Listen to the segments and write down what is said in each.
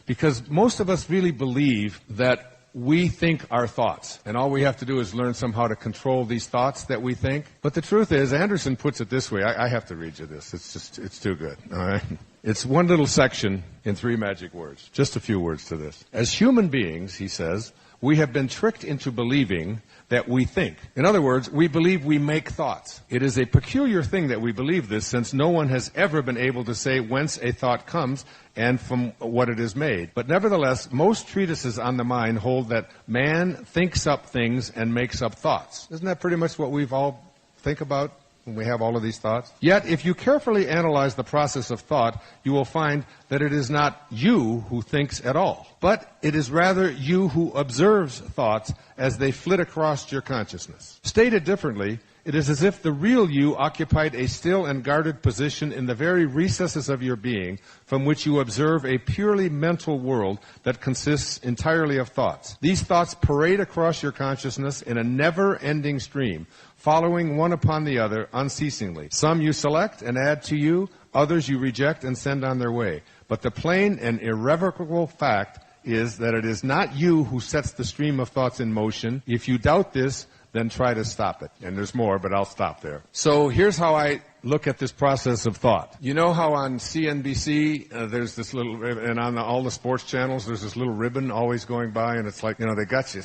Because most of us really believe that we think our thoughts, and all we have to do is learn somehow to control these thoughts that we think. But the truth is, Anderson puts it this way. I have to read you this. It's too good. All right? It's one little section in 3 magic words. Just a few words to this. As human beings, he says, we have been tricked into believing that we think. In other words, we believe we make thoughts. It is a peculiar thing that we believe this, since no one has ever been able to say whence a thought comes and from what it is made. But nevertheless, most treatises on the mind hold that man thinks up things and makes up thoughts. Isn't that pretty much what we've all think about when we have all of these thoughts? Yet, if you carefully analyze the process of thought, you will find that it is not you who thinks at all, but it is rather you who observes thoughts as they flit across your consciousness. Stated differently, it is as if the real you occupied a still and guarded position in the very recesses of your being, from which you observe a purely mental world that consists entirely of thoughts. These thoughts parade across your consciousness in a never-ending stream, following one upon the other unceasingly. Some you select and add to you, others you reject and send on their way. But the plain and irrevocable fact is that it is not you who sets the stream of thoughts in motion. If you doubt this, then try to stop it. And there's more, but I'll stop there. So here's how I look at this process of thought. You know how on CNBC there's this little, and on all the sports channels there's this little ribbon always going by, and it's like, you know, they got you.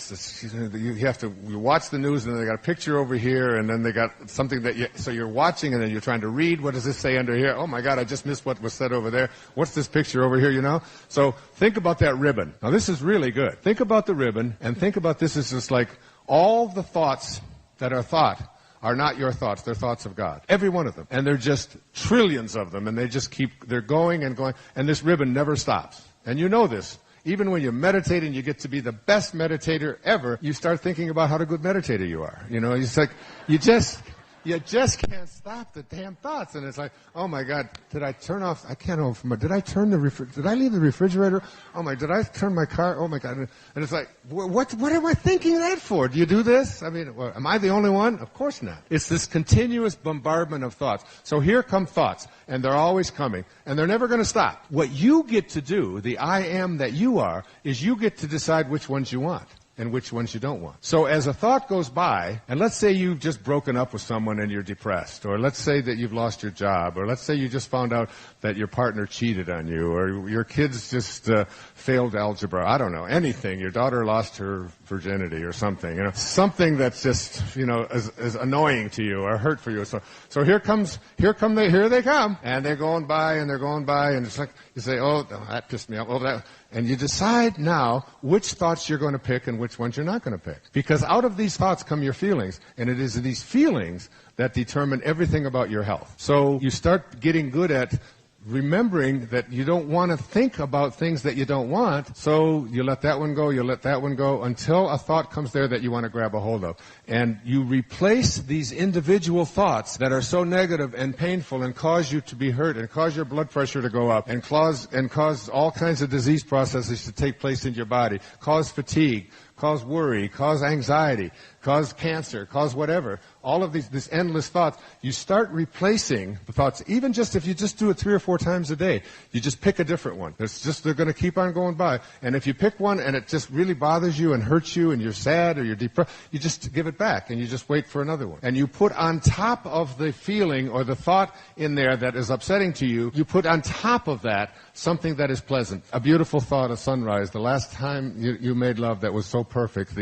You watch the news, and they got a picture over here, and then they got something so you're watching, and then you're trying to read. What does this say under here? Oh my God, I just missed what was said over there. What's this picture over here? You know. So think about that ribbon. Now this is really good. Think about the ribbon, and think about this as just like all the thoughts that are thought are not your thoughts. They're thoughts of God. Every one of them. And they're just trillions of them, and they're going and going, and this ribbon never stops. And you know this. Even when you meditate and you get to be the best meditator ever, you start thinking about how a good meditator you are. You know, it's like, you just can't stop the damn thoughts. And it's like, oh my God, did I turn off, I can't know, did I leave the refrigerator? Oh my, did I turn my car? Oh my God. And it's like, what am I thinking that for? Do you do this? I mean, am I the only one? Of course not. It's this continuous bombardment of thoughts. So here come thoughts, and they're always coming, and they're never going to stop. What you get to do, the I am that you are, is you get to decide which ones you want and which ones you don't want. So as a thought goes by, and let's say you've just broken up with someone and you're depressed, or let's say that you've lost your job, or let's say you just found out that your partner cheated on you, or your kids just failed algebra, I don't know, anything. Your daughter lost her virginity or something, you know, something that's just, you know, is annoying to you or hurt for you. So here they come, and they're going by, and it's like, you say, oh, that pissed me off, oh, that, and you decide now which thoughts you're going to pick and which ones you're not going to pick. Because out of these thoughts come your feelings, and it is these feelings that determine everything about your health. So you start getting good at remembering that you don't want to think about things that you don't want, so you let that one go, until a thought comes there that you want to grab a hold of. And you replace these individual thoughts that are so negative and painful and cause you to be hurt and cause your blood pressure to go up and cause all kinds of disease processes to take place in your body, cause fatigue, cause worry, cause anxiety, cause cancer, cause whatever. All of this endless thoughts, you start replacing the thoughts, even just if you just do it 3 or 4 times a day. You just pick a different one. They're going to keep on going by. And if you pick one and it just really bothers you and hurts you and you're sad or you're depressed, you just give it back and you just wait for another one. And you put on top of the feeling or the thought in there that is upsetting to you, you put on top of that something that is pleasant. A beautiful thought, a sunrise, the last time you made love that was so perfect,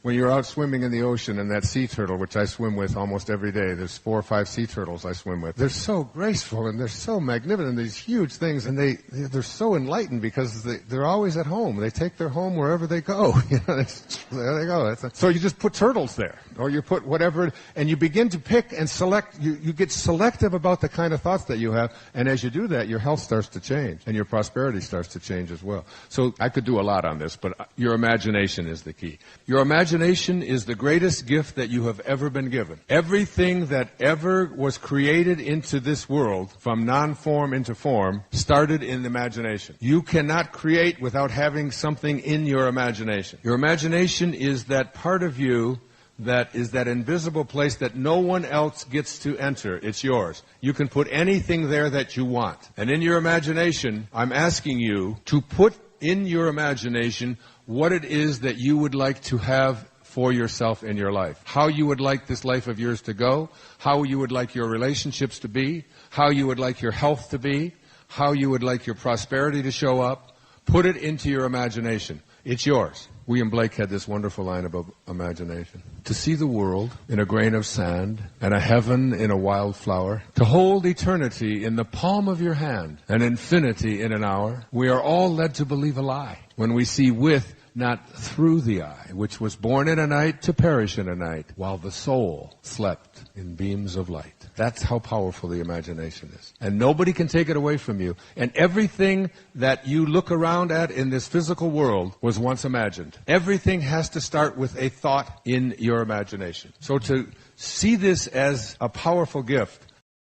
when you're out swimming in the ocean and that sea turtle, which I swim with almost every day. There's 4 or 5 sea turtles I swim with. They're so graceful and they're so magnificent, these huge things, and they're so enlightened because they're always at home. They take their home wherever they go. You know, there they go. So you just put turtles there, or you put whatever, and you begin to pick and select. You get selective about the kind of thoughts that you have, and as you do that, your health starts to change, and your prosperity starts to change as well. So I could do a lot on this, but your imagination is the key. Your imagination is the greatest gift that you have ever been given. Everything that ever was created into this world, from non-form into form, started in imagination. You cannot create without having something in your imagination. Your imagination is that part of you that is that invisible place that no one else gets to enter. It's yours. You can put anything there that you want. And in your imagination, I'm asking you to put in your imagination what it is that you would like to have for yourself in your life. How you would like this life of yours to go, how you would like your relationships to be, how you would like your health to be, how you would like your prosperity to show up. Put it into your imagination. It's yours. William Blake had this wonderful line about imagination. To see the world in a grain of sand and a heaven in a wild flower, to hold eternity in the palm of your hand and infinity in an hour, we are all led to believe a lie when we see with, not through the eye, which was born in a night to perish in a night, while the soul slept in beams of light. That's how powerful the imagination is. And nobody can take it away from you. And everything that you look around at in this physical world was once imagined. Everything has to start with a thought in your imagination. So to see this as a powerful gift